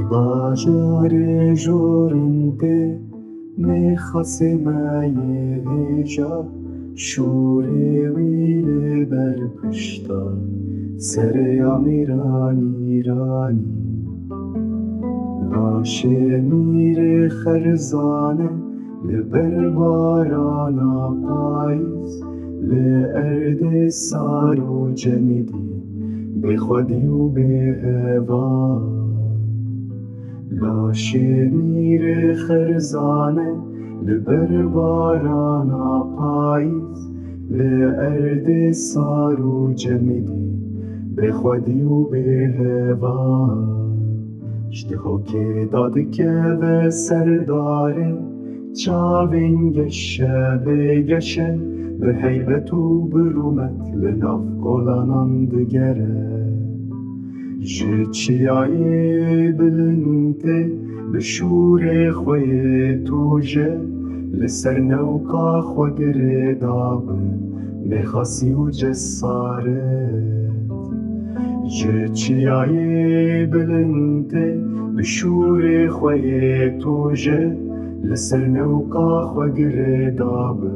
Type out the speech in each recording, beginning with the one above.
باجار جورنده میخاسمه هیجا شوری ویل بر پشتا سر امیرانی لاشه میره خرزانه لبر بارانا پاییز لارد سار و جمیدی به خودی و به هوا لاشه میره خرزانه لبر بارانا پاییز لارد سار و جمیدی به خودی و به هوا اشتخو که داد که به سر داره چاوینگشه بگشه به حیبت و برومت لناف گلانان دگره چیایی بلنده به شور خوی توجه لسر نوکا خود ردابه بخاسی و جسارت چیایی بلنده به شور خوی توجه لسر نوکا خود ردابه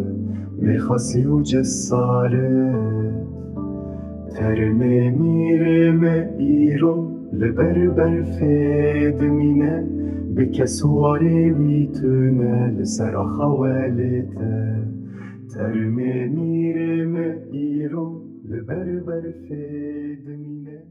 بخاسی و جسارت ترمه میره ایرو لبر برفید مینه به کسواری ویتونه لسر خوالته ترمه میره ایرو لبر برفید مینه